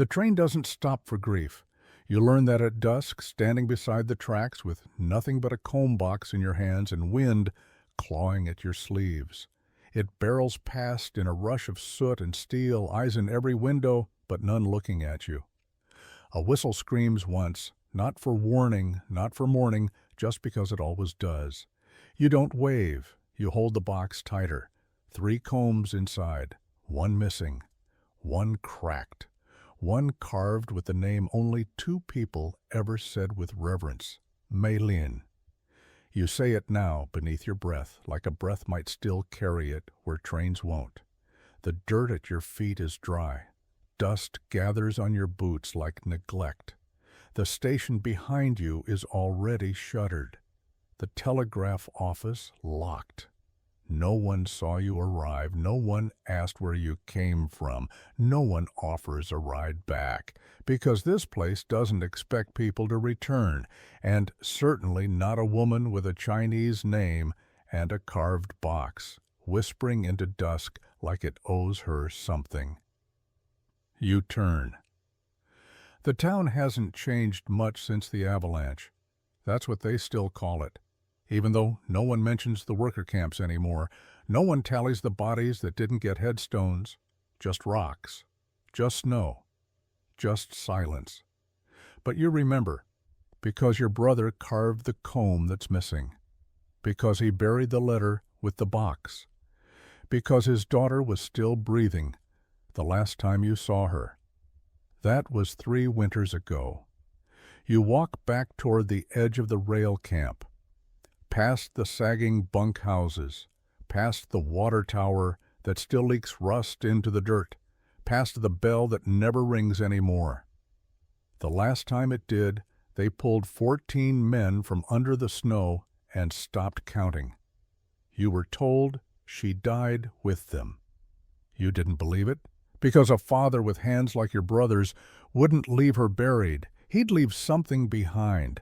The train doesn't stop for grief. You learn that at dusk, standing beside the tracks with nothing but a comb box in your hands and wind clawing at your sleeves. It barrels past in a rush of soot and steel, eyes in every window, but none looking at you. A whistle screams once, not for warning, not for mourning, just because it always does. You don't wave. You hold the box tighter. 3 combs inside, 1 missing, 1 cracked, 1 carved with the name only 2 people ever said with reverence, Maylin. You say it now beneath your breath, like a breath might still carry it where trains won't. The dirt at your feet is dry. Dust gathers on your boots like neglect. The station behind you is already shuttered. The telegraph office locked. No one saw you arrive. No one asked where you came from. No one offers a ride back, because this place doesn't expect people to return, and certainly not a woman with a Chinese name and a carved box, whispering into dusk like it owes her something. You turn. The town hasn't changed much since the avalanche. That's what they still call it. Even though no one mentions the worker camps anymore, no one tallies the bodies that didn't get headstones. Just rocks, just snow, just silence. But you remember, because your brother carved the comb that's missing, because he buried the letter with the box, because his daughter was still breathing the last time you saw her. That was 3 winters ago. You walk back toward the edge of the rail camp, past the sagging bunkhouses, past the water tower that still leaks rust into the dirt, past the bell that never rings anymore. The last time it did, they pulled 14 men from under the snow and stopped counting. You were told she died with them. You didn't believe it, because a father with hands like your brother's wouldn't leave her buried. He'd leave something behind.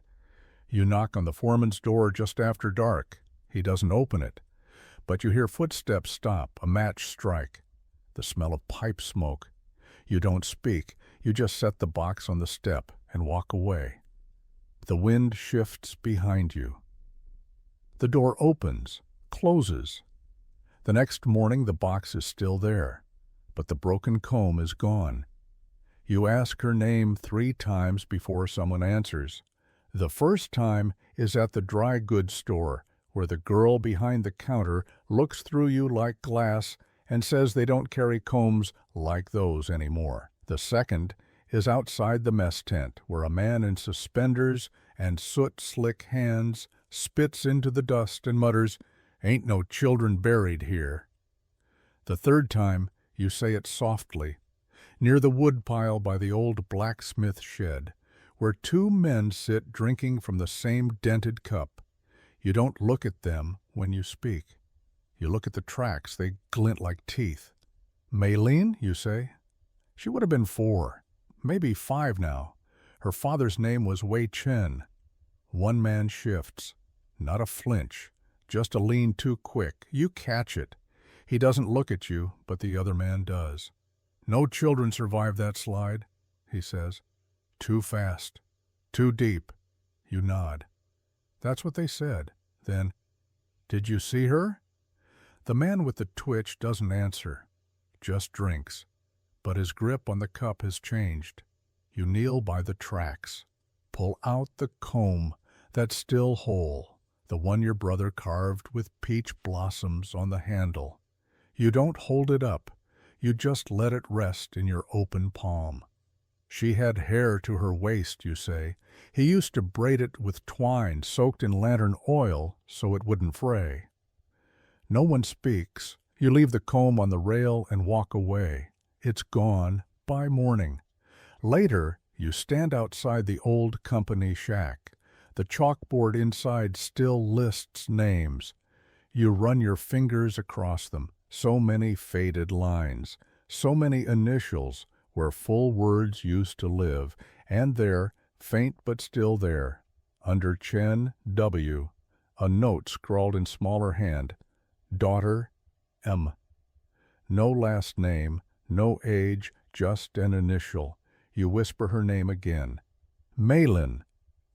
You knock on the foreman's door just after dark. He doesn't open it. But you hear footsteps stop, a match strike, the smell of pipe smoke. You don't speak. You just set the box on the step and walk away. The wind shifts behind you. The door opens, closes. The next morning the box is still there, but the broken comb is gone. You ask her name 3 times before someone answers. The first time is at the dry goods store, where the girl behind the counter looks through you like glass and says they don't carry combs like those anymore. The second is outside the mess tent, where a man in suspenders and soot-slick hands spits into the dust and mutters, "Ain't no children buried here." The third time, you say it softly, near the woodpile by the old blacksmith shed, where 2 men sit drinking from the same dented cup. You don't look at them when you speak. You look at the tracks. They glint like teeth. Maylin, you say? She would have been 4, maybe 5 now. Her father's name was Wei Chen. 1 man shifts. Not a flinch, just a lean too quick. You catch it. He doesn't look at you, but the other man does. "No children survived that slide," he says. "Too fast. Too deep." You nod. That's what they said. Then, "Did you see her?" The man with the twitch doesn't answer, just drinks. But his grip on the cup has changed. You kneel by the tracks. Pull out the comb that's still whole, the one your brother carved with peach blossoms on the handle. You don't hold it up. You just let it rest in your open palm. She had hair to her waist, you say. He used to braid it with twine soaked in lantern oil so it wouldn't fray. No one speaks. You leave the comb on the rail and walk away. It's gone by morning. Later, you stand outside the old company shack. The chalkboard inside still lists names. You run your fingers across them. So many faded lines, so many initials where full words used to live, and there, faint but still there, under Chen W., a note scrawled in smaller hand, "Daughter M." No last name, no age, just an initial. You whisper her name again. Malin.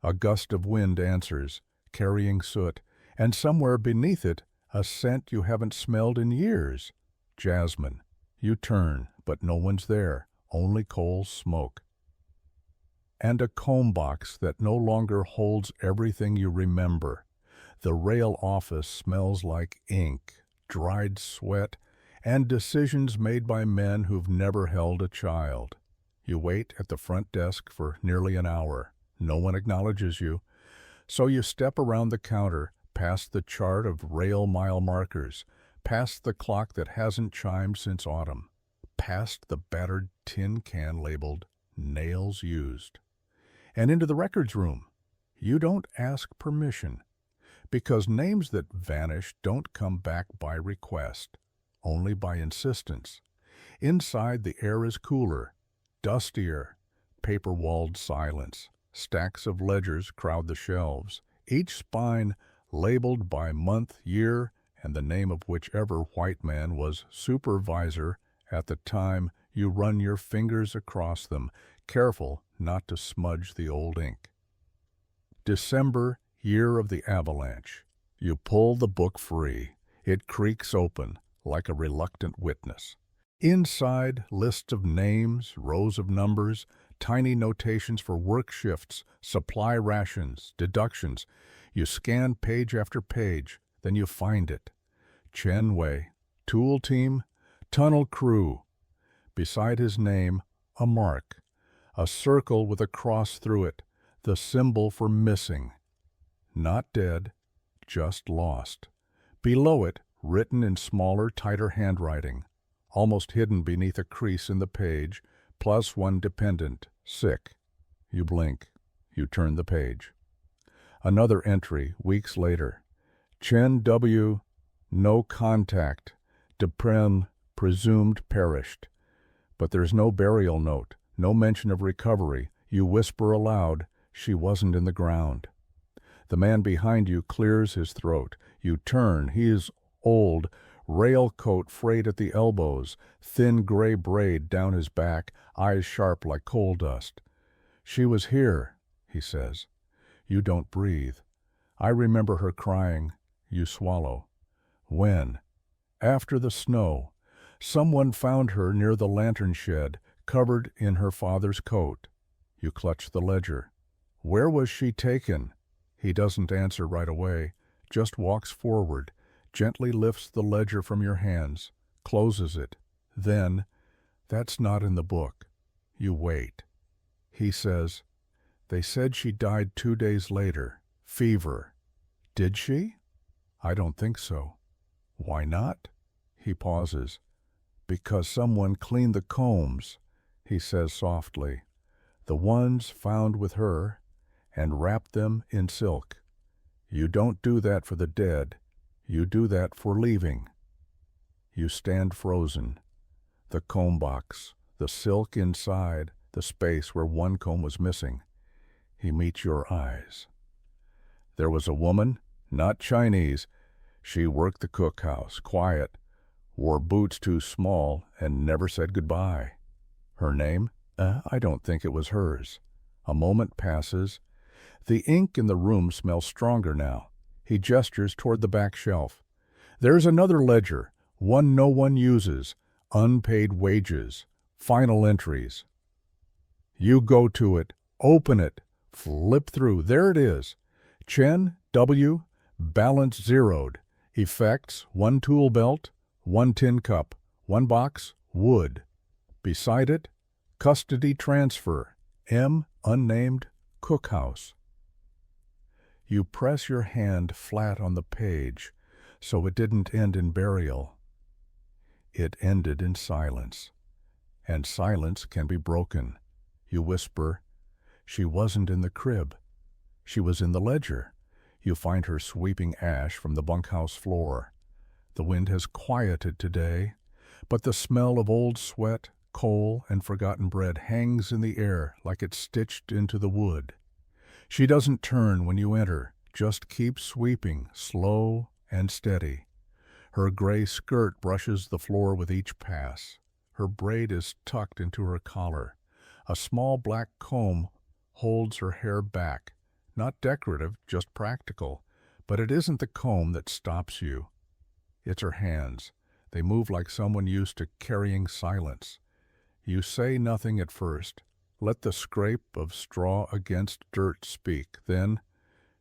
A gust of wind answers, carrying soot, and somewhere beneath it, a scent you haven't smelled in years. Jasmine. You turn, but no one's there, only coal smoke. And a comb box that no longer holds everything you remember. The rail office smells like ink, dried sweat, and decisions made by men who've never held a child. You wait at the front desk for nearly an hour. No one acknowledges you. So you step around the counter, past the chart of rail mile markers, past the clock that hasn't chimed since autumn, past the battered tin can labeled "Nails Used," and into the records room. You don't ask permission, because names that vanish don't come back by request, only by insistence. Inside, the air is cooler, dustier, paper-walled silence. Stacks of ledgers crowd the shelves, each spine labeled by month, year, and the name of whichever white man was supervisor at the time. You run your fingers across them, careful not to smudge the old ink. December, year of the avalanche. You pull the book free. It creaks open like a reluctant witness. Inside, lists of names, rows of numbers, tiny notations for work shifts, supply rations, deductions. You scan page after page, then you find it. Chen Wei, tool team, tunnel crew. Beside his name, a mark, a circle with a cross through it, the symbol for missing. Not dead, just lost. Below it, written in smaller, tighter handwriting, almost hidden beneath a crease in the page, +1 dependent, sick. You blink. You turn the page. Another entry, weeks later. Chen W., no contact. Depren, presumed perished. But there's no burial note, no mention of recovery. You whisper aloud, she wasn't in the ground. The man behind you clears his throat. You turn. He is old, rail coat frayed at the elbows, thin gray braid down his back, eyes sharp like coal dust. She was here, he says. You don't breathe. I remember her crying. You swallow. When? After the snow. Someone found her near the lantern shed, covered in her father's coat. You clutch the ledger. Where was she taken? He doesn't answer right away, just walks forward, gently lifts the ledger from your hands, closes it. Then, that's not in the book. You wait. He says, they said she died 2 days later. Fever. Did she? I don't think so. Why not? He pauses. Because someone cleaned the combs, he says softly, the ones found with her, and wrapped them in silk. You don't do that for the dead. You do that for leaving. You stand frozen. The comb box, the silk inside, the space where one comb was missing. He meets your eyes. There was a woman, not Chinese. She worked the cookhouse, quiet, wore boots too small, and never said goodbye. Her name? I don't think it was hers. A moment passes. The ink in the room smells stronger now. He gestures toward the back shelf. There's another ledger, one no one uses, unpaid wages, final entries. You go to it, open it, flip through. There it is. Chen W., balance zeroed. Effects, 1 tool belt, 1 tin cup, 1 box, wood. Beside it, custody transfer, M, unnamed, cookhouse. You press your hand flat on the page, so it didn't end in burial. It ended in silence, and silence can be broken. You whisper, she wasn't in the crib. She was in the ledger. You find her sweeping ash from the bunkhouse floor. The wind has quieted today, but the smell of old sweat, coal, and forgotten bread hangs in the air like it's stitched into the wood. She doesn't turn when you enter, just keeps sweeping, slow and steady. Her gray skirt brushes the floor with each pass. Her braid is tucked into her collar. A small black comb holds her hair back. Not decorative, just practical. But it isn't the comb that stops you. It's her hands. They move like someone used to carrying silence. You say nothing at first. Let the scrape of straw against dirt speak. Then,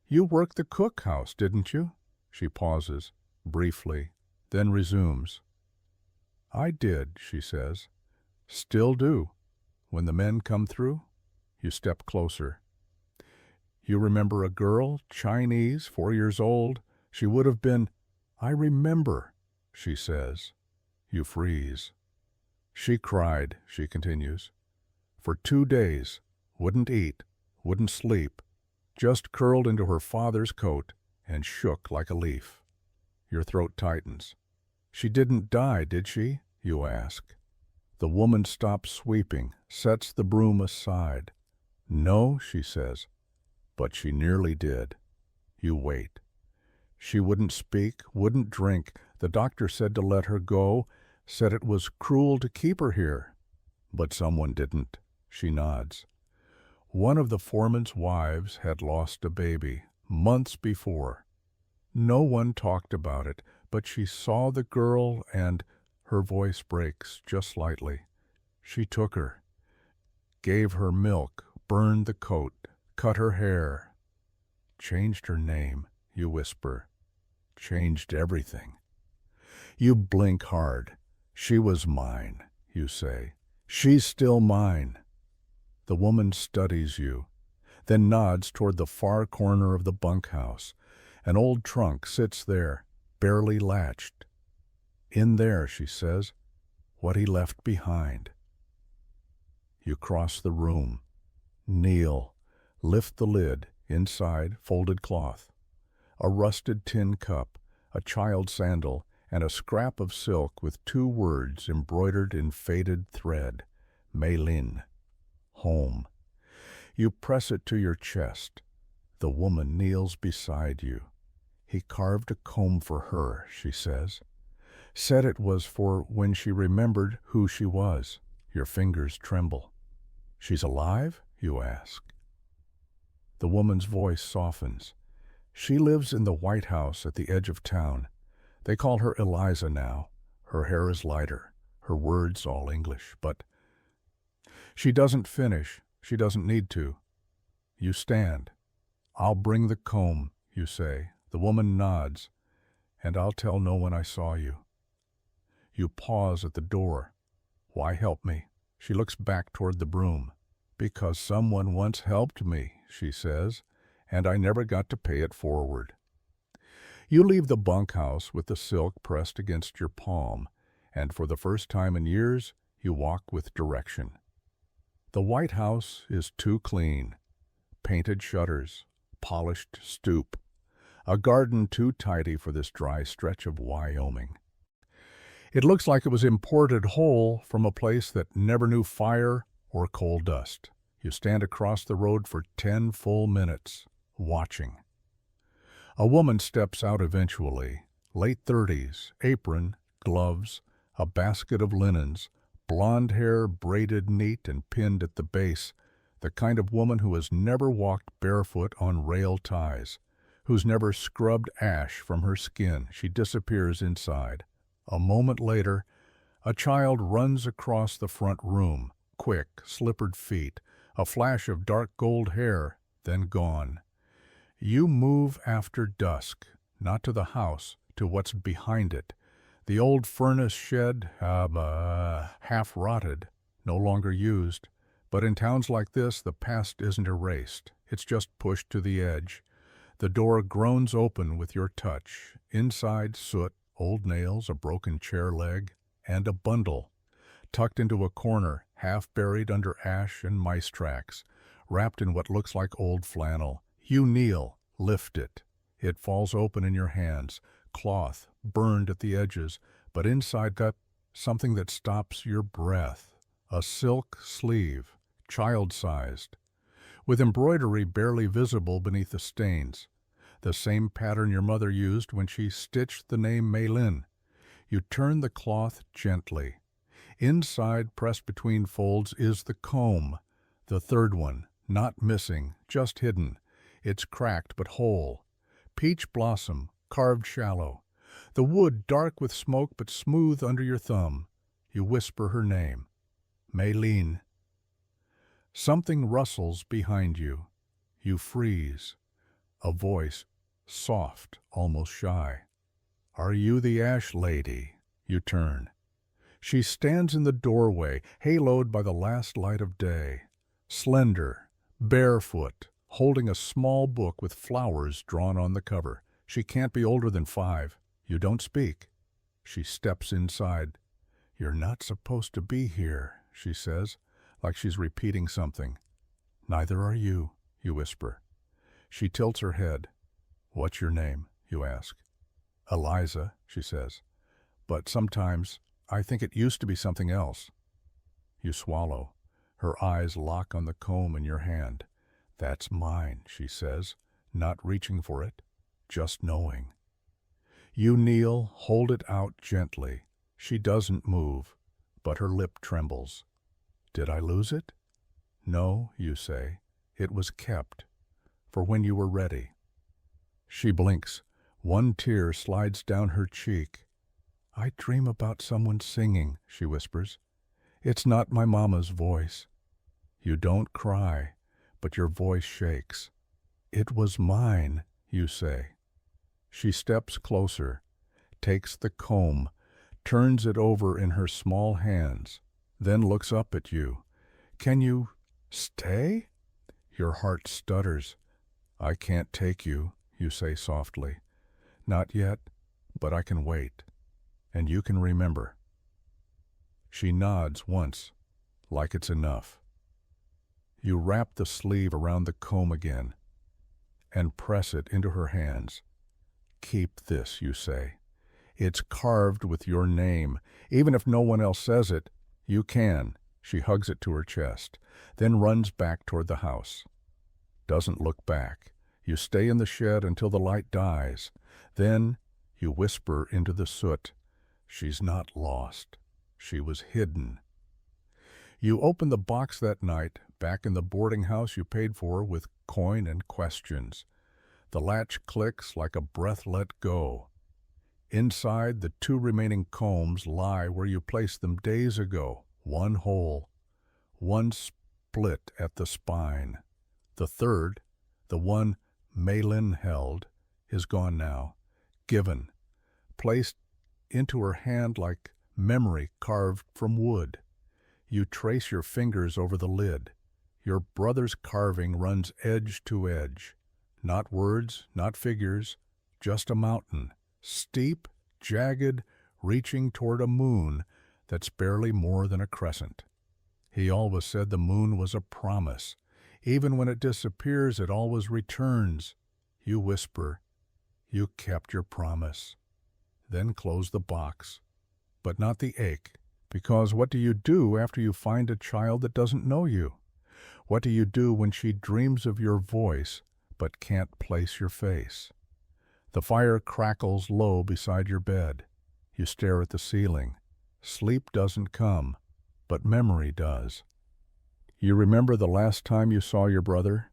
"You worked the cookhouse, didn't you?" She pauses, briefly, then resumes. "I did," she says. "Still do. When the men come through?" You step closer. "You remember a girl, Chinese, 4 years old? She would have been—" "I remember," she says. You freeze. "She cried," she continues, "for 2 days, wouldn't eat, wouldn't sleep, just curled into her father's coat and shook like a leaf." Your throat tightens. "She didn't die, did she?" you ask. The woman stops sweeping, sets the broom aside. "No," she says, "but she nearly did." You wait. "She wouldn't speak, wouldn't drink. The doctor said to let her go, said it was cruel to keep her here. But someone didn't." She nods. "One of the foreman's wives had lost a baby, months before. No one talked about it, but she saw the girl and—" her voice breaks just slightly. "She took her, gave her milk, burned the coat, cut her hair, changed her name," you whisper. "Changed everything." You blink hard. "She was mine," you say. "She's still mine." The woman studies you, then nods toward the far corner of the bunkhouse. An old trunk sits there, barely latched. "In there," she says, "what he left behind." You cross the room. Kneel. Lift the lid. Inside, folded cloth. A rusted tin cup, a child's sandal, and a scrap of silk with 2 words embroidered in faded thread. Meilin. Home. You press it to your chest. The woman kneels beside you. "He carved a comb for her," she says. "Said it was for when she remembered who she was." Your fingers tremble. "She's alive?" you ask. The woman's voice softens. "She lives in the White House at the edge of town. They call her Eliza now. Her hair is lighter, her words all English, but—" She doesn't finish. She doesn't need to. You stand. "I'll bring the comb," you say. The woman nods. "And I'll tell no one I saw you." You pause at the door. "Why help me?" She looks back toward the broom. "Because someone once helped me," she says, "and I never got to pay it forward." You leave the bunkhouse with the silk pressed against your palm, and for the first time in years, you walk with direction. The White House is too clean. Painted shutters, polished stoop. A garden too tidy for this dry stretch of Wyoming. It looks like it was imported whole from a place that never knew fire or coal dust. You stand across the road for 10 full minutes, watching. A woman steps out eventually, late 30s, apron, gloves, a basket of linens, blonde hair braided neat and pinned at the base, the kind of woman who has never walked barefoot on rail ties, who's never scrubbed ash from her skin. She disappears inside. A moment later, a child runs across the front room, quick, slippered feet, a flash of dark gold hair, then gone. You move after dusk, not to the house, to what's behind it. The old furnace shed, half rotted, no longer used. But in towns like this, the past isn't erased. It's just pushed to the edge. The door groans open with your touch. Inside, soot, old nails, a broken chair leg, and a bundle, tucked into a corner, half buried under ash and mice tracks, wrapped in what looks like old flannel. You kneel, lift it. It falls open in your hands, cloth, burned at the edges, but inside got something that stops your breath. A silk sleeve, child-sized, with embroidery barely visible beneath the stains. The same pattern your mother used when she stitched the name Meilin. You turn the cloth gently. Inside, pressed between folds, is the comb, The third one, not missing, just hidden. It's cracked but whole. Peach blossom, carved shallow. The wood dark with smoke but smooth under your thumb. You whisper her name. Maylene. Something rustles behind you. You freeze. A voice, soft, almost shy. Are you the ash lady? You turn. She stands in the doorway, haloed by the last light of day. Slender, barefoot, holding a small book with flowers drawn on the cover. She can't be older than 5. You don't speak. She steps inside. You're not supposed to be here, she says, like she's repeating something. Neither are you, you whisper. She tilts her head. What's your name? You ask. Eliza, she says. But sometimes I think it used to be something else. You swallow. Her eyes lock on the comb in your hand. That's mine, she says, not reaching for it, just knowing. You kneel, hold it out gently. She doesn't move, but her lip trembles. Did I lose it? No, you say. It was kept, for when you were ready. She blinks. One tear slides down her cheek. I dream about someone singing, she whispers. It's not my mama's voice. You don't cry, but your voice shakes. It was mine, you say. She steps closer, takes the comb, turns it over in her small hands, then looks up at you. Can you stay? Your heart stutters. I can't take you, you say softly. Not yet, but I can wait, and you can remember. She nods once, like it's enough. You wrap the sleeve around the comb again and press it into her hands. Keep this, you say. It's carved with your name. Even if no one else says it, you can. She hugs it to her chest, then runs back toward the house. Doesn't look back. You stay in the shed until the light dies. Then you whisper into the soot. She's not lost. She was hidden. You open the box that night, back in the boarding house you paid for, with coin and questions. The latch clicks like a breath let go. Inside, the 2 remaining combs lie where you placed them days ago, one whole, one split at the spine. The third, the one Maylin held, is gone now, given, placed into her hand like memory carved from wood. You trace your fingers over the lid. Your brother's carving runs edge to edge. Not words, not figures, just a mountain, steep, jagged, reaching toward a moon that's barely more than a crescent. He always said the moon was a promise. Even when it disappears, it always returns. You whisper, you kept your promise. Then close the box, but not the ache, because what do you do after you find a child that doesn't know you? What do you do when she dreams of your voice but can't place your face? The fire crackles low beside your bed. You stare at the ceiling. Sleep doesn't come, but memory does. You remember the last time you saw your brother?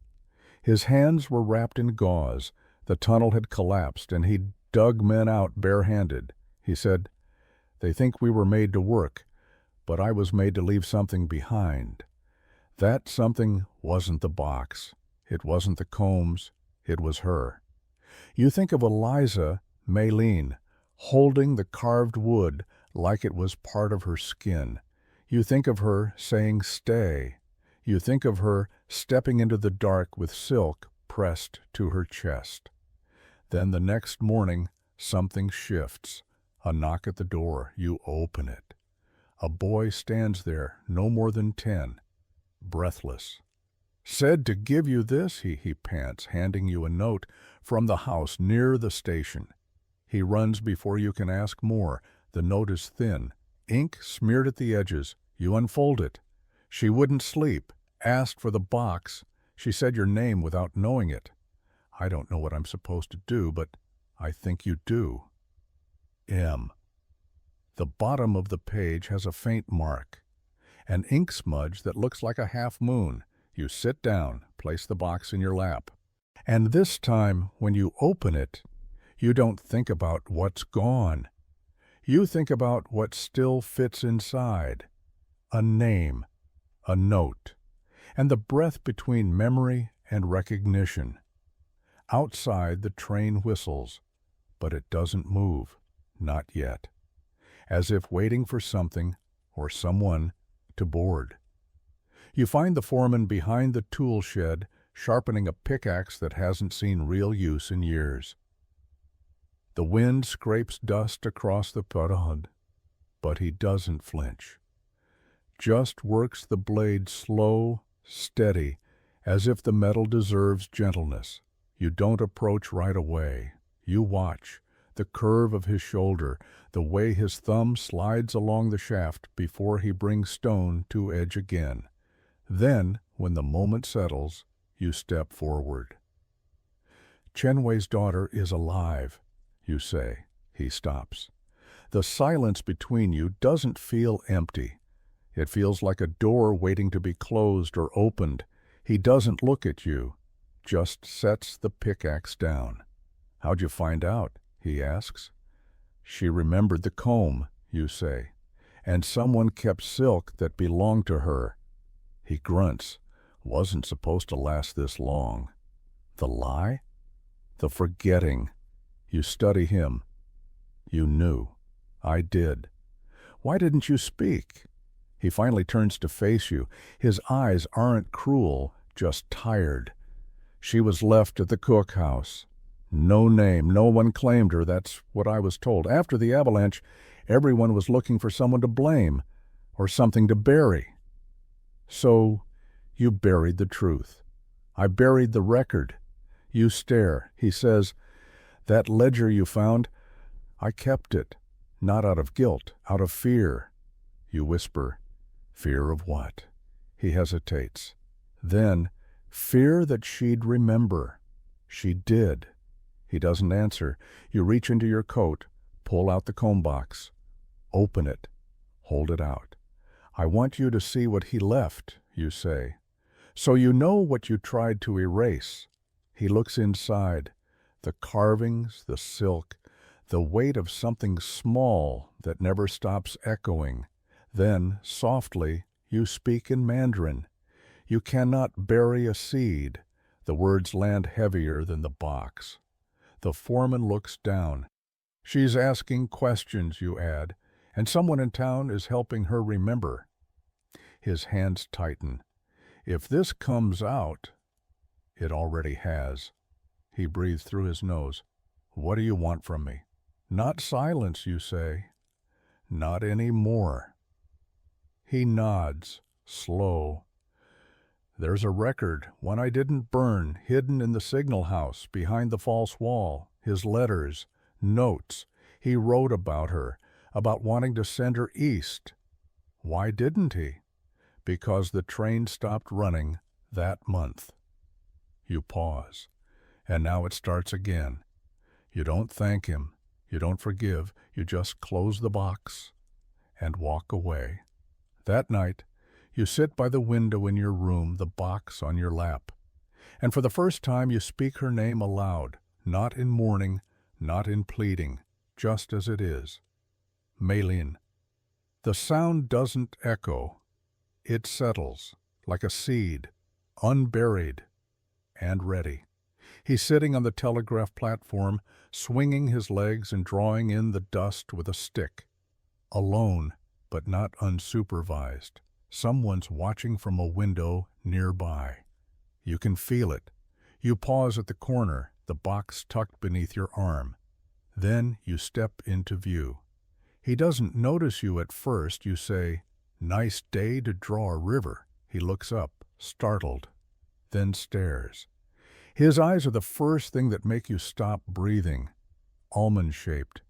His hands were wrapped in gauze. The tunnel had collapsed, and he dug men out barehanded. He said, "They think we were made to work, but I was made to leave something behind." That something wasn't the box. It wasn't the combs. It was her. You think of Eliza Maylene, holding the carved wood like it was part of her skin. You think of her saying, "Stay." You think of her stepping into the dark with silk pressed to her chest. Then the next morning, something shifts. A knock at the door. You open it. A boy stands there, no more than 10, breathless. "Said to give you this," he pants, handing you a note from the house near the station. He runs before you can ask more. The note is thin, ink smeared at the edges. You unfold it. She wouldn't sleep, asked for the box. She said your name without knowing it. I don't know what I'm supposed to do, but I think you do. M. The bottom of the page has a faint mark, an ink smudge that looks like a half moon. You sit down, place the box in your lap. And this time, when you open it, you don't think about what's gone. You think about what still fits inside. A name, a note, and the breath between memory and recognition. Outside, the train whistles, but it doesn't move, not yet, as if waiting for something or someone to board. You find the foreman behind the tool shed, sharpening a pickaxe that hasn't seen real use in years. The wind scrapes dust across the parade, but he doesn't flinch. Just works the blade slow, steady, as if the metal deserves gentleness. You don't approach right away. You watch the curve of his shoulder, the way his thumb slides along the shaft before he brings stone to edge again. Then, when the moment settles, you step forward. Chenway's daughter is alive, you say. He stops. The silence between you doesn't feel empty. It feels like a door waiting to be closed or opened. He doesn't look at you, just sets the pickaxe down. How'd you find out? He asks. She remembered the comb, you say, and someone kept silk that belonged to her. He grunts. Wasn't supposed to last this long. The lie? The forgetting. You study him. You knew. I did. Why didn't you speak? He finally turns to face you. His eyes aren't cruel, just tired. She was left at the cookhouse. No name, no one claimed her, that's what I was told. After the avalanche, everyone was looking for someone to blame, or something to bury. So, you buried the truth. I buried the record. You stare. He says, that ledger you found, I kept it, not out of guilt, out of fear. You whisper, fear of what? He hesitates. Then, fear that she'd remember. She did. He doesn't answer. You reach into your coat, pull out the comb box, open it, hold it out. I want you to see what he left, you say. So you know what you tried to erase. He looks inside. The carvings, the silk, the weight of something small that never stops echoing. Then, softly, you speak in Mandarin. You cannot bury a seed. The words land heavier than the box. The foreman looks down. She's asking questions, you add, and someone in town is helping her remember. His hands tighten. If this comes out, it already has. He breathes through his nose. What do you want from me? Not silence, you say. Not any more. He nods, slow. There's a record, one I didn't burn, hidden in the signal house, behind the false wall. His letters, notes. He wrote about her, about wanting to send her east. Why didn't he? Because the train stopped running that month. You pause, and now it starts again. You don't thank him, you don't forgive, you just close the box and walk away. That night, you sit by the window in your room, the box on your lap. And for the first time you speak her name aloud, not in mourning, not in pleading, just as it is. Maylene. The sound doesn't echo. It settles, like a seed, unburied and ready. He's sitting on the telegraph platform, swinging his legs and drawing in the dust with a stick. Alone, but not unsupervised. Someone's watching from a window nearby. You can feel it. You pause at the corner, the box tucked beneath your arm. Then you step into view. He doesn't notice you at first. You say, "Nice day to draw a river." He looks up, startled, then stares. His eyes are the first thing that make you stop breathing. Almond-shaped,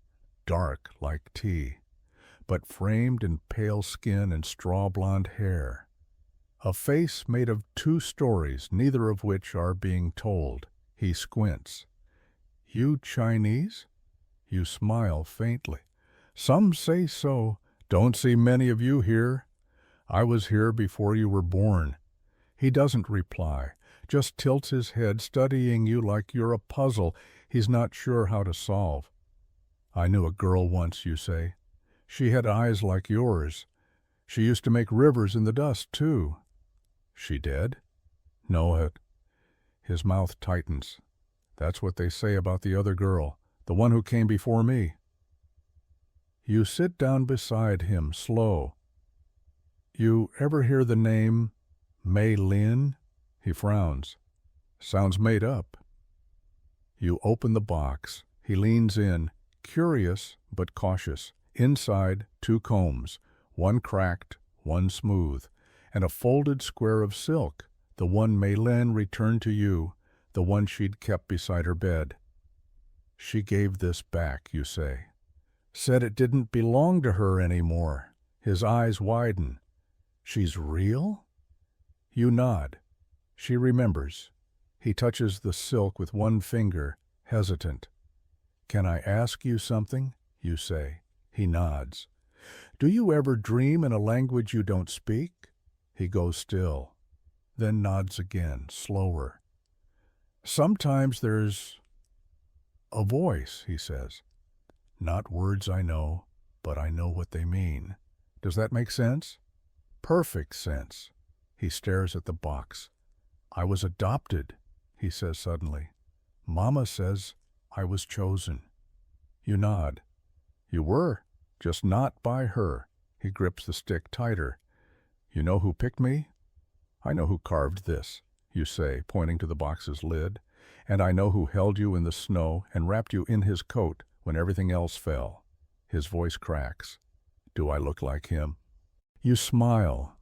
dark like tea, but framed in pale skin and straw-blonde hair. A face made of two stories, neither of which are being told. He squints. You Chinese? You smile faintly. Some say so. Don't see many of you here. I was here before you were born. He doesn't reply, just tilts his head, studying you like you're a puzzle he's not sure how to solve. I knew a girl once, you say. She had eyes like yours. She used to make rivers in the dust, too. She dead? No. His mouth tightens. That's what they say about the other girl, the one who came before me. You sit down beside him, slow. You ever hear the name Mei Lin? He frowns. Sounds made up. You open the box. He leans in, curious but cautious. Inside, 2 combs, one cracked, one smooth, and a folded square of silk, the one Mei Lin returned to you, the one she'd kept beside her bed. She gave this back, you say. Said it didn't belong to her anymore. His eyes widen. She's real? You nod. She remembers. He touches the silk with one finger, hesitant. Can I ask you something? You say. He nods. Do you ever dream in a language you don't speak? He goes still, then nods again, slower. Sometimes there's a voice, he says. Not words I know, but I know what they mean. Does that make sense? Perfect sense. He stares at the box. I was adopted, he says suddenly. Mama says I was chosen. You nod. You were, just not by her. He grips the stick tighter. You know who picked me? I know who carved this, you say, pointing to the box's lid. And I know who held you in the snow and wrapped you in his coat when everything else fell. His voice cracks. Do I look like him? You smile.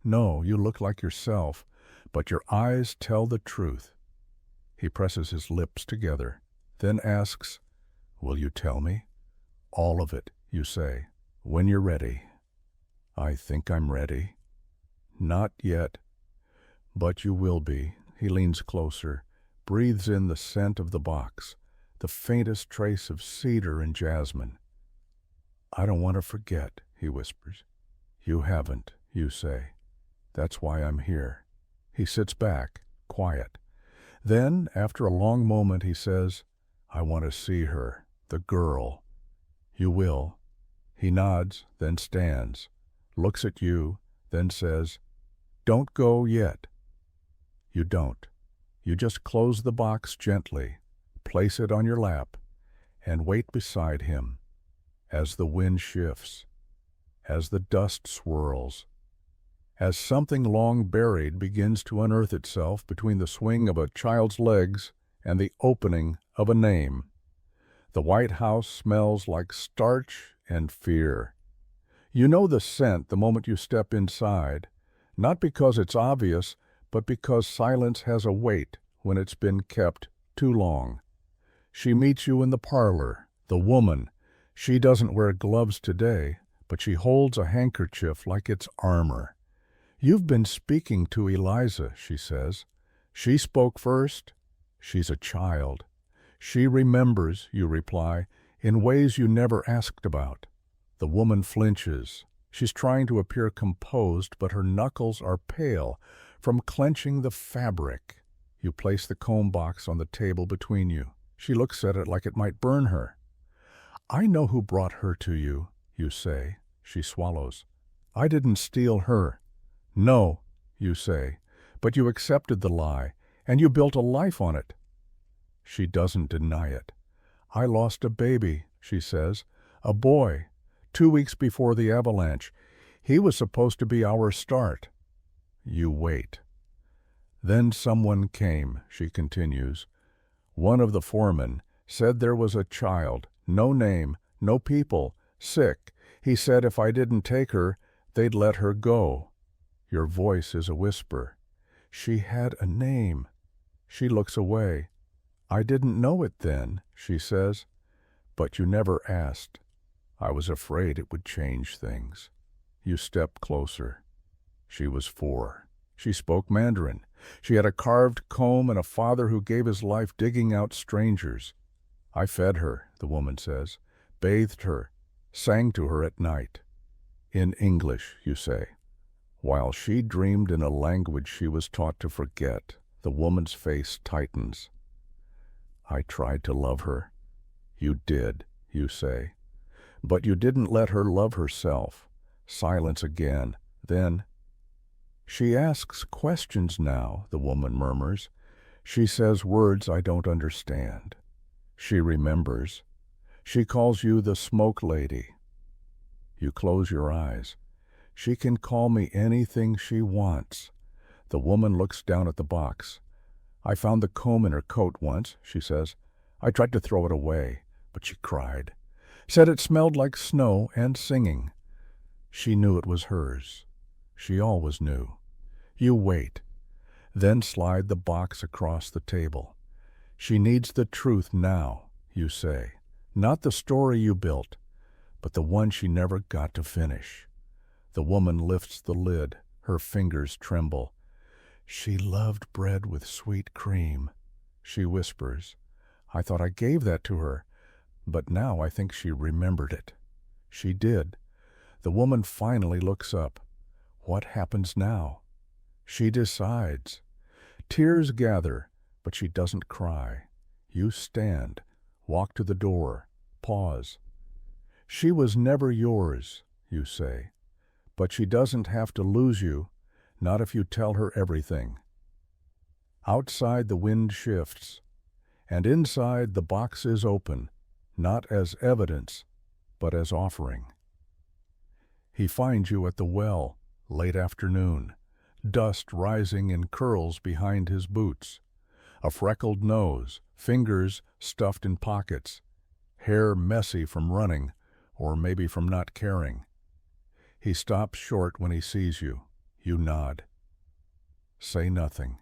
No, you look like yourself, but your eyes tell the truth. He presses his lips together, then asks, Will you tell me? All of it, you say, when you're ready. I think I'm ready. Not yet. But you will be. He leans closer, breathes in the scent of the box, the faintest trace of cedar and jasmine. I don't want to forget, he whispers. You haven't, you say. That's why I'm here. He sits back, quiet. Then, after a long moment, he says, I want to see her, the girl. You will. He nods, then stands, looks at you, then says, Don't go yet. You don't. You just close the box gently, place it on your lap, and wait beside him as the wind shifts, as the dust swirls, as something long buried begins to unearth itself between the swing of a child's legs and the opening of a name. The White House smells like starch and fear. You know the scent the moment you step inside, not because it's obvious, but because silence has a weight when it's been kept too long. She meets you in the parlor, the woman. She doesn't wear gloves today, but she holds a handkerchief like it's armor. You've been speaking to Eliza, she says. She spoke first. She's a child. She remembers, you reply, in ways you never asked about. The woman flinches. She's trying to appear composed, but her knuckles are pale from clenching the fabric. You place the comb box on the table between you. She looks at it like it might burn her. I know who brought her to you, you say. She swallows. I didn't steal her. No, you say, but you accepted the lie, and you built a life on it. She doesn't deny it. I lost a baby, she says, a boy, 2 weeks before the avalanche. He was supposed to be our start. You wait. Then someone came, she continues. One of the foremen said there was a child, no name, no people, sick. He said if I didn't take her, they'd let her go. Your voice is a whisper. She had a name. She looks away. I didn't know it then, she says. But you never asked. I was afraid it would change things. You step closer. She was 4. She spoke Mandarin. She had a carved comb and a father who gave his life digging out strangers. I fed her, the woman says, bathed her, sang to her at night. In English, you say. While she dreamed in a language she was taught to forget, the woman's face tightens. I tried to love her. You did, you say. But you didn't let her love herself. Silence again. Then, she asks questions now, the woman murmurs. She says words I don't understand. She remembers. She calls you the smoke lady. You close your eyes. She can call me anything she wants. The woman looks down at the box. I found the comb in her coat once, she says. I tried to throw it away, but she cried. Said it smelled like snow and singing. She knew it was hers. She always knew. You wait. Then slide the box across the table. She needs the truth now, you say. Not the story you built, but the one she never got to finish. The woman lifts the lid. Her fingers tremble. She loved bread with sweet cream. She whispers. I thought I gave that to her, but now I think she remembered it. She did. The woman finally looks up. What happens now? She decides. Tears gather, but she doesn't cry. You stand, walk to the door, pause. She was never yours, you say, but she doesn't have to lose you, not if you tell her everything. Outside the wind shifts, and inside the box is open, not as evidence, but as offering. He finds you at the well, late afternoon, dust rising in curls behind his boots, a freckled nose, fingers stuffed in pockets, hair messy from running, or maybe from not caring. He stops short when he sees you. You nod. Say nothing.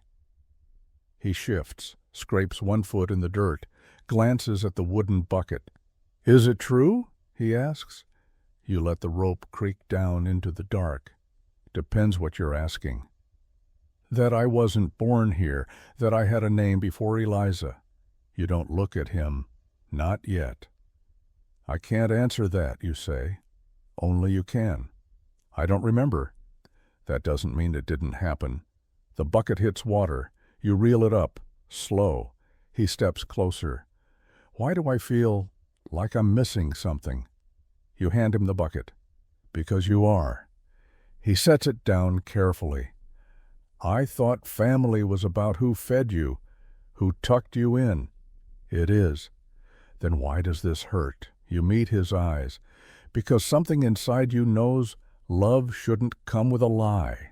He shifts, scrapes one foot in the dirt, glances at the wooden bucket. Is it true? He asks. You let the rope creak down into the dark. Depends what you're asking. That I wasn't born here, that I had a name before Eliza. You don't look at him. Not yet. I can't answer that, you say. Only you can. I don't remember. That doesn't mean it didn't happen. The bucket hits water. You reel it up, slow. He steps closer. Why do I feel like I'm missing something? You hand him the bucket. Because you are. He sets it down carefully. I thought family was about who fed you, who tucked you in. It is. Then why does this hurt? You meet his eyes. Because something inside you knows love shouldn't come with a lie.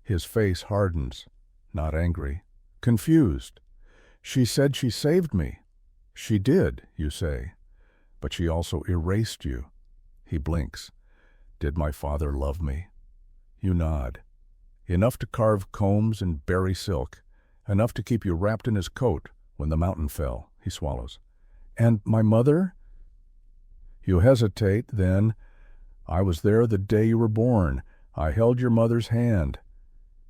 His face hardens, not angry, confused. She said she saved me. She did, you say, but she also erased you. He blinks. Did my father love me? You nod. Enough to carve combs and bury silk, enough to keep you wrapped in his coat when the mountain fell. He swallows. And my mother? You hesitate, then. I was there the day you were born. I held your mother's hand.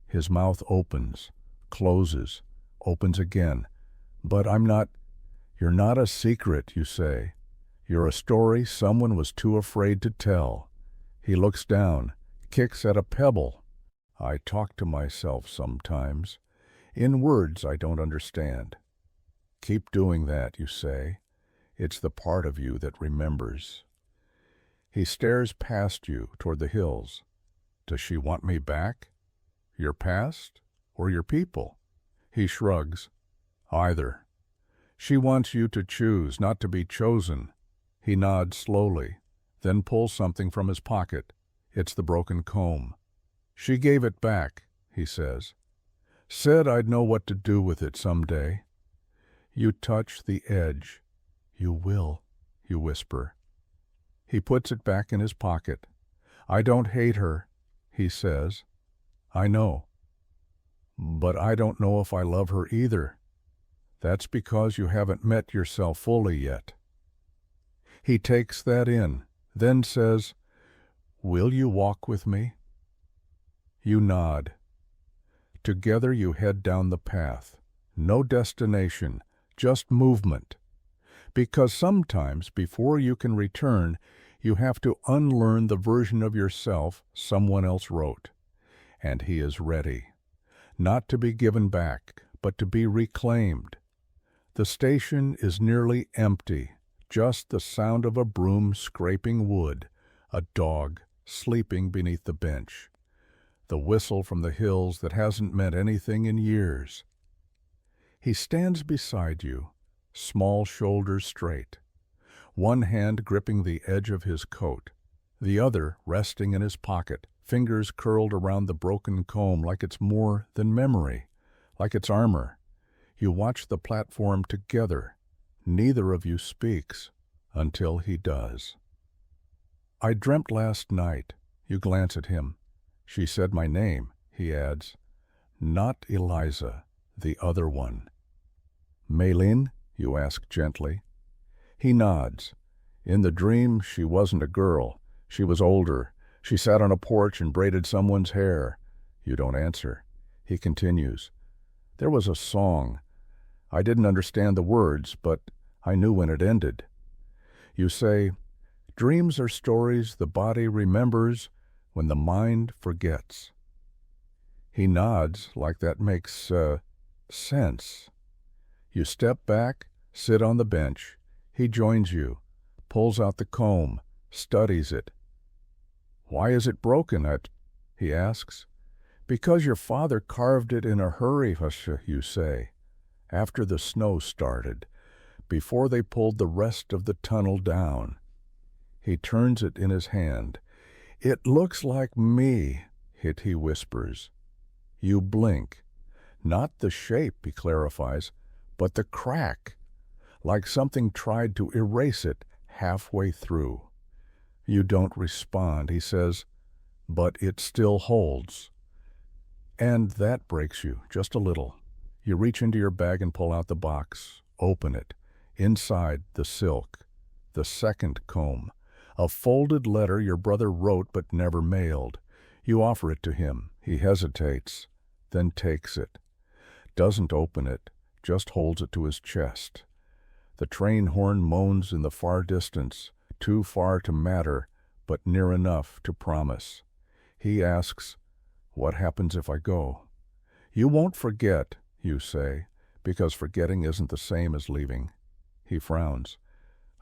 His mouth opens, closes, opens again. But I'm not. You're not a secret, you say. You're a story someone was too afraid to tell. He looks down, kicks at a pebble. I talk to myself sometimes, in words I don't understand. Keep doing that, you say. It's the part of you that remembers. He stares past you toward the hills. Does she want me back? Your past or your people? He shrugs. Either. She wants you to choose, not to be chosen. He nods slowly, then pulls something from his pocket. It's the broken comb. She gave it back, he says. Said I'd know what to do with it someday. You touch the edge. You will, you whisper. He puts it back in his pocket. I don't hate her, he says. I know. But I don't know if I love her either. That's because you haven't met yourself fully yet. He takes that in, then says, Will you walk with me? You nod. Together you head down the path. No destination, just movement. Because sometimes before you can return, you have to unlearn the version of yourself someone else wrote. and he is ready, not to be given back, but to be reclaimed. The station is nearly empty, just the sound of a broom scraping wood, a dog sleeping beneath the bench, the whistle from the hills that hasn't meant anything in years. He stands beside you, small shoulders straight, one hand gripping the edge of his coat, the other resting in his pocket, fingers curled around the broken comb like it's more than memory, like it's armor. You watch the platform together. Neither of you speaks until he does. I dreamt last night. You glance at him. She said my name, he adds. Not Eliza, the other one. Maylin, you ask gently. He nods. In the dream, she wasn't a girl. She was older. She sat on a porch and braided someone's hair. You don't answer. He continues. There was a song. I didn't understand the words, but I knew when it ended. You say, dreams are stories the body remembers when the mind forgets. He nods like that makes sense. You step back, sit on the bench. He joins you, pulls out the comb, studies it. Why is it broken? He asks. Because your father carved it in a hurry, you say, after the snow started, before they pulled the rest of the tunnel down. He turns it in his hand. It looks like me, he whispers. You blink. Not the shape, he clarifies, but the crack, like something tried to erase it halfway through. You don't respond, he says, but it still holds. And that breaks you, just a little. You reach into your bag and pull out the box, open it. Inside, the silk, the second comb, a folded letter your brother wrote but never mailed. You offer it to him. He hesitates, then takes it. Doesn't open it, just holds it to his chest. The train horn moans in the far distance, too far to matter, but near enough to promise. He asks, what happens if I go? You won't forget, you say, because forgetting isn't the same as leaving. He frowns.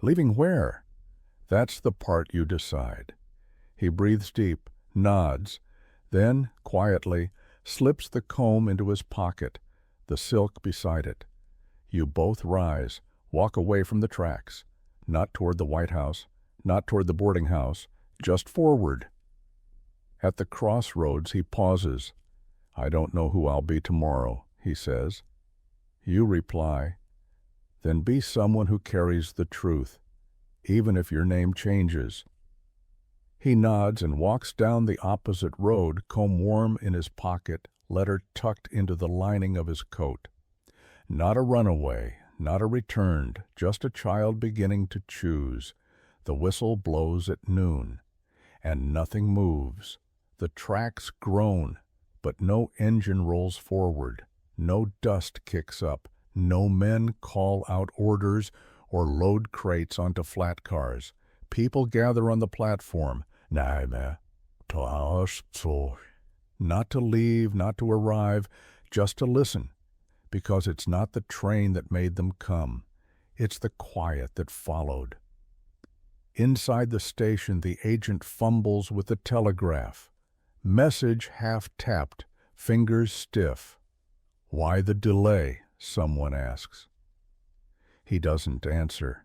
Leaving where? That's the part you decide. He breathes deep, nods, then, quietly, slips the comb into his pocket, the silk beside it. You both rise, walk away from the tracks, not toward the White House, not toward the boarding house, just forward. At the crossroads he pauses. I don't know who I'll be tomorrow, he says. You reply, then be someone who carries the truth, even if your name changes. He nods and walks down the opposite road, comb warm in his pocket, letter tucked into the lining of his coat. Not a runaway, not a returned, just a child beginning to choose. The whistle blows at noon, and nothing moves. The tracks groan, but no engine rolls forward, no dust kicks up, no men call out orders or load crates onto flat cars. People gather on the platform. Not to leave, not to arrive, just to listen, because it's not the train that made them come. It's the quiet that followed. Inside the station, the agent fumbles with the telegraph. Message half-tapped, fingers stiff. Why the delay? Someone asks. He doesn't answer.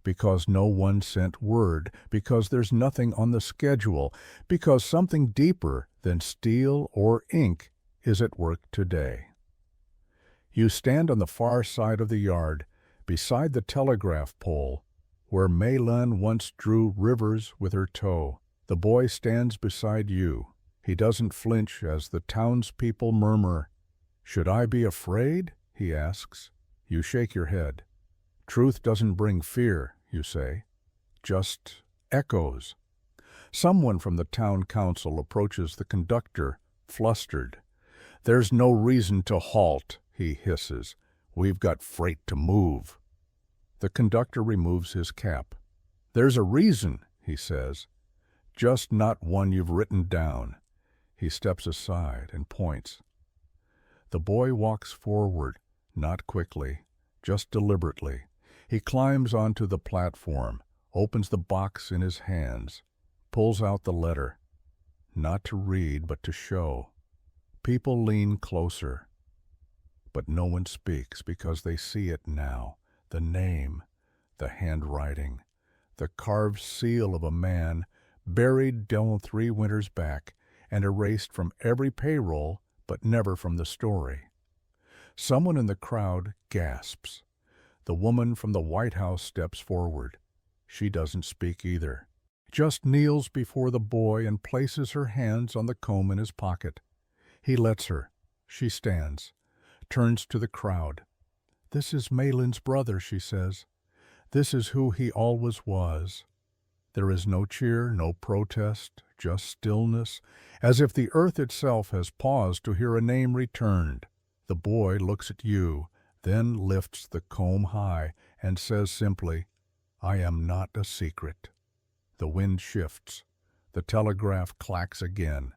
Because no one sent word, because there's nothing on the schedule, because something deeper than steel or ink is at work today. You stand on the far side of the yard, beside the telegraph pole, where Maylin once drew rivers with her toe. The boy stands beside you. He doesn't flinch as the townspeople murmur. Should I be afraid? He asks. You shake your head. Truth doesn't bring fear, you say, just echoes. Someone from the town council approaches the conductor, flustered. There's no reason to halt, he hisses. We've got freight to move. The conductor removes his cap. There's a reason, he says, just not one you've written down. He steps aside and points. The boy walks forward, not quickly, just deliberately. He climbs onto the platform, opens the box in his hands, pulls out the letter, not to read but to show. People lean closer, but no one speaks because they see it now, the name, the handwriting, the carved seal of a man buried down 3 winters back and erased from every payroll but never from the story. Someone in the crowd gasps. The woman from the White House steps forward. She doesn't speak either, just kneels before the boy and places her hands on the comb in his pocket. He lets her. She stands, turns to the crowd. "This is Malin's brother," she says. "This is who he always was." There is no cheer, no protest, just stillness, as if the earth itself has paused to hear a name returned. The boy looks at you, then lifts the comb high and says simply, "I am not a secret." The wind shifts. The telegraph clacks again.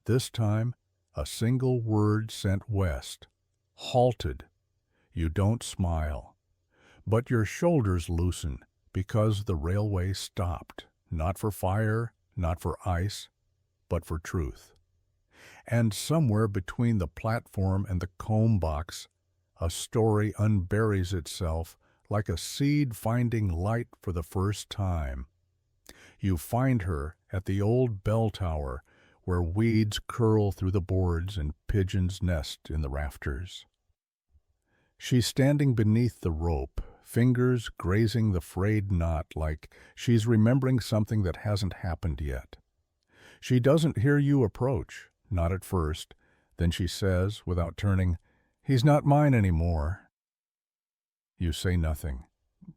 This time, a single word sent west. Halted. You don't smile. But your shoulders loosen because the railway stopped, not for fire, not for ice, but for truth. And somewhere between the platform and the comb box, a story unburies itself like a seed finding light for the first time. You find her at the old bell tower where weeds curl through the boards and pigeons nest in the rafters. She's standing beneath the rope, fingers grazing the frayed knot like she's remembering something that hasn't happened yet. She doesn't hear you approach, not at first. Then she says, without turning, "He's not mine anymore." You say nothing,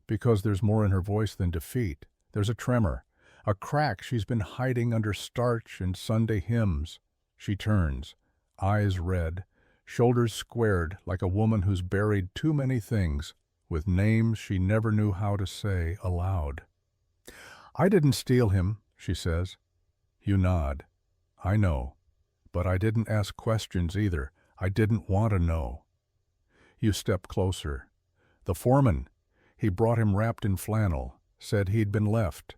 because there's more in her voice than defeat. There's a tremor, a crack she's been hiding under starch and Sunday hymns. She turns, eyes red, shoulders squared like a woman who's buried too many things, with names she never knew how to say aloud. "I didn't steal him," she says. You nod. "I know. But I didn't ask questions either. I didn't want to know." You step closer. "The foreman, he brought him wrapped in flannel, said he'd been left,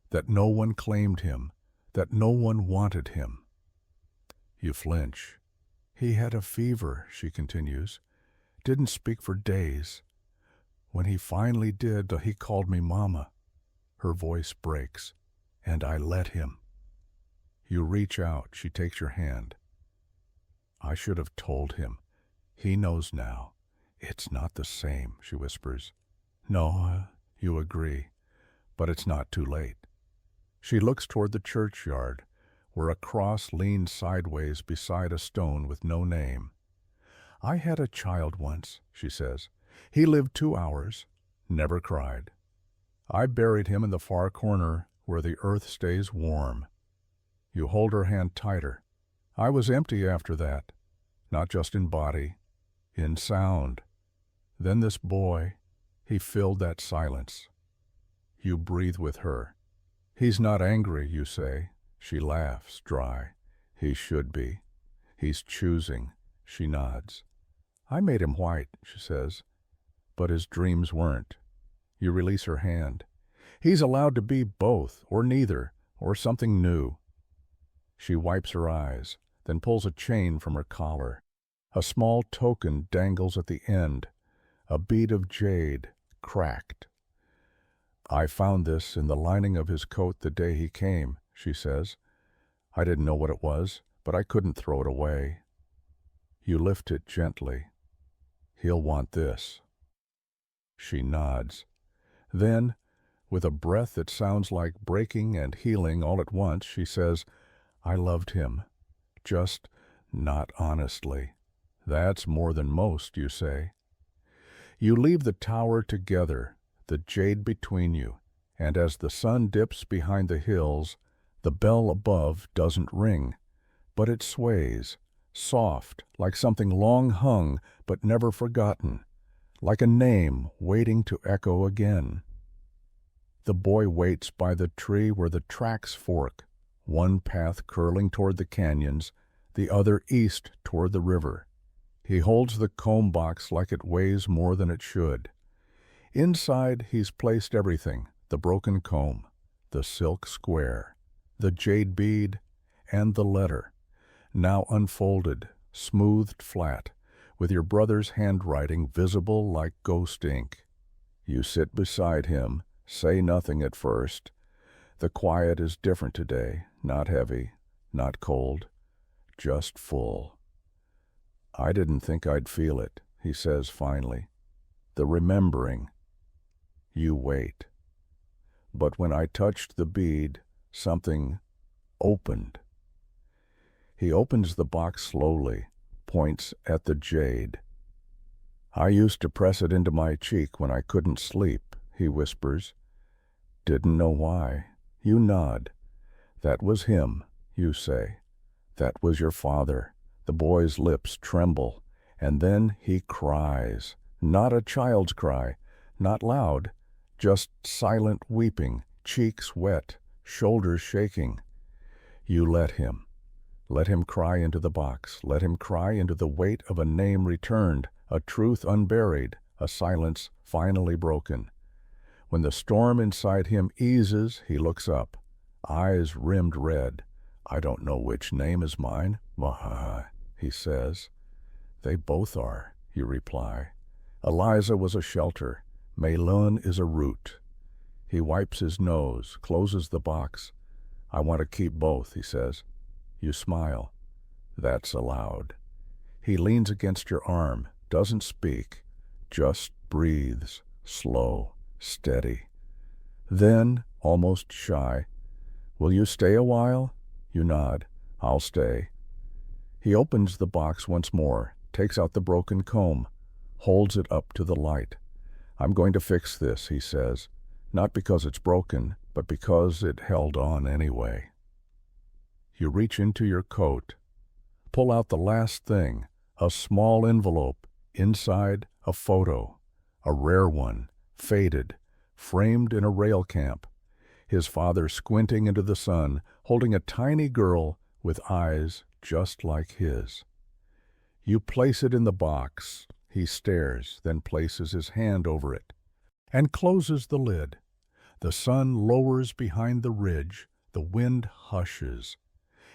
that no one claimed him, that no one wanted him." You flinch. "He had a fever," she continues. "Didn't speak for days. When he finally did, he called me Mama." Her voice breaks. "And I let him." You reach out. She takes your hand. "I should have told him. He knows now. It's not the same," she whispers. "No," you agree, "but it's not too late." She looks toward the churchyard, where a cross leans sideways beside a stone with no name. "I had a child once," she says. "He lived 2 hours, never cried. I buried him in the far corner where the earth stays warm." You hold her hand tighter. "I was empty after that, not just in body, in sound. Then this boy, he filled that silence." You breathe with her. "He's not angry," you say. She laughs, dry. "He should be. He's choosing." She nods. "I made him white," she says, "but his dreams weren't." You release her hand. "He's allowed to be both, or neither, or something new." She wipes her eyes, then pulls a chain from her collar. A small token dangles at the end, a bead of jade, cracked. "I found this in the lining of his coat the day he came," she says. "I didn't know what it was, but I couldn't throw it away." You lift it gently. "He'll want this." She nods. Then, with a breath that sounds like breaking and healing all at once, she says, "I loved him, just not honestly." "That's more than most," you say. You leave the tower together, the jade between you, and as the sun dips behind the hills, the bell above doesn't ring, but it sways, soft, like something long hung but never forgotten, like a name waiting to echo again. The boy waits by the tree where the tracks fork, one path curling toward the canyons, the other east toward the river. He holds the comb box like it weighs more than it should. Inside he's placed everything: the broken comb, the silk square, the jade bead, and the letter, now unfolded, smoothed flat, with your brother's handwriting visible like ghost ink. You sit beside him, say nothing at first. The quiet is different today, not heavy, not cold, just full. "I didn't think I'd feel it," he says finally. "The remembering." You wait. But when I touched the bead, something opened. He opens the box slowly, points at the jade. "I used to press it into my cheek when I couldn't sleep," he whispers. "Didn't know why." You nod. "That was him," you say. "That was your father." The boy's lips tremble, and then he cries. Not a child's cry, not loud, just silent weeping, cheeks wet, shoulders shaking. You let him. Let him cry into the box. Let him cry into the weight of a name returned, a truth unburied, a silence finally broken. When the storm inside him eases, he looks up, eyes rimmed red. "I don't know which name is mine." "Wah," he says. "They both are," you reply. "Eliza was a shelter. Melun is a root." He wipes his nose, closes the box. "I want to keep both," he says. You smile. That's allowed. He leans against your arm, doesn't speak, just breathes, slow, steady. Then, almost shy, "Will you stay a while?" You nod. "I'll stay." He opens the box once more, takes out the broken comb, holds it up to the light. "I'm going to fix this," he says, "not because it's broken, but because it held on anyway." You reach into your coat, pull out the last thing, a small envelope, inside a photo, a rare one, faded, framed in a rail camp. His father squinting into the sun, holding a tiny girl with eyes just like his. You place it in the box. He stares, then places his hand over it and closes the lid. The sun lowers behind the ridge, the wind hushes.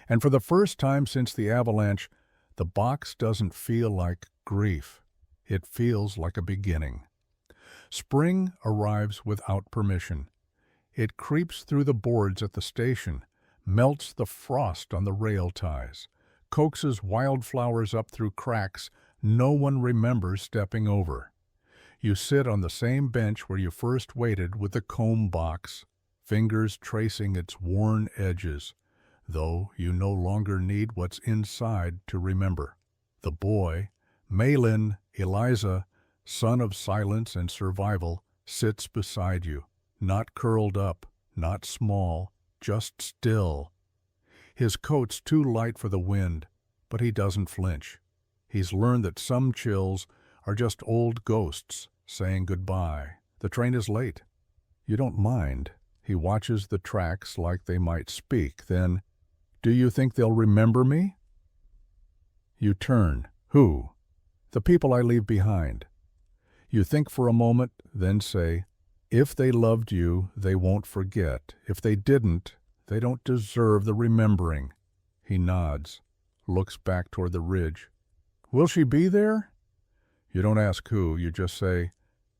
And for the first time since the avalanche, the box doesn't feel like grief. It feels like a beginning. Spring arrives without permission. It creeps through the boards at the station, melts the frost on the rail ties, coaxes wildflowers up through cracks no one remembers stepping over. You sit on the same bench where you first waited with the comb box, fingers tracing its worn edges, though you no longer need what's inside to remember. The boy, Malin, Eliza, son of silence and survival, sits beside you, not curled up, not small, just still. His coat's too light for the wind, but he doesn't flinch. He's learned that some chills are just old ghosts saying goodbye. The train is late. You don't mind. He watches the tracks like they might speak. Then, "Do you think they'll remember me?" You turn. "Who?" "The people I leave behind." You think for a moment, then say, "If they loved you, they won't forget. If they didn't, they don't deserve the remembering." He nods, looks back toward the ridge. "Will she be there?" You don't ask who, you just say,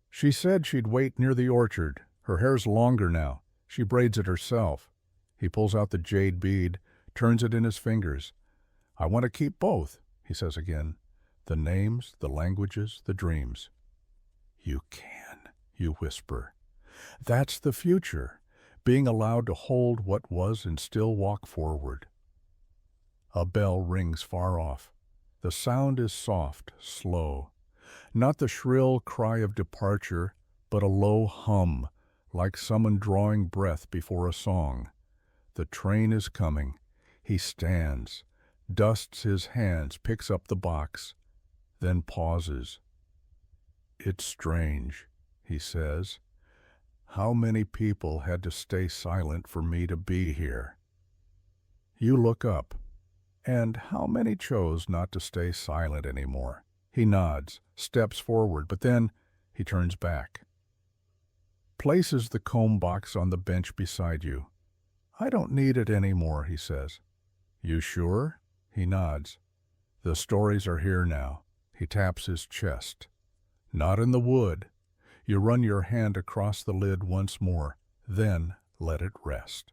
"She said she'd wait near the orchard. Her hair's longer now. She braids it herself." He pulls out the jade bead, turns it in his fingers. "I want to keep both," he says again. "The names, the languages, the dreams." "You can," you whisper. That's the future, being allowed to hold what was and still walk forward. A bell rings far off. The sound is soft, slow. Not the shrill cry of departure, but a low hum, like someone drawing breath before a song. The train is coming. He stands, dusts his hands, picks up the box, then pauses. "It's strange," he says. "How many people had to stay silent for me to be here?" You look up. And how many chose not to stay silent anymore? He nods, steps forward, but then he turns back. Places the comb box on the bench beside you. I don't need it anymore, he says. You sure? He nods. The stories are here now. He taps his chest. Not in the wood. You run your hand across the lid once more, then let it rest.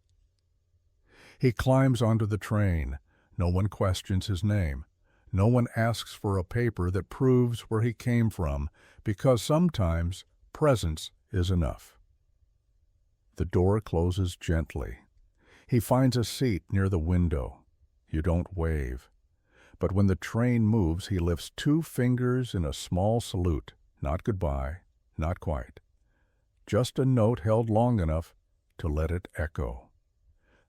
He climbs onto the train. No one questions his name. No one asks for a paper that proves where he came from, because sometimes presence is enough. The door closes gently. He finds a seat near the window. You don't wave. But when the train moves, he lifts 2 fingers in a small salute. Not goodbye, not quite. Just a note held long enough to let it echo.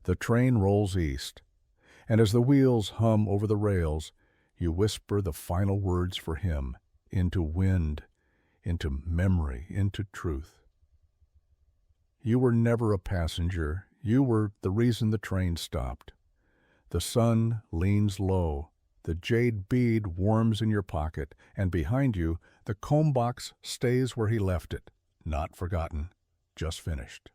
The train rolls east, and as the wheels hum over the rails, you whisper the final words for him, into wind, into memory, into truth. You were never a passenger. You were the reason the train stopped. The sun leans low. The jade bead warms in your pocket, and behind you, the comb box stays where he left it, not forgotten, just finished.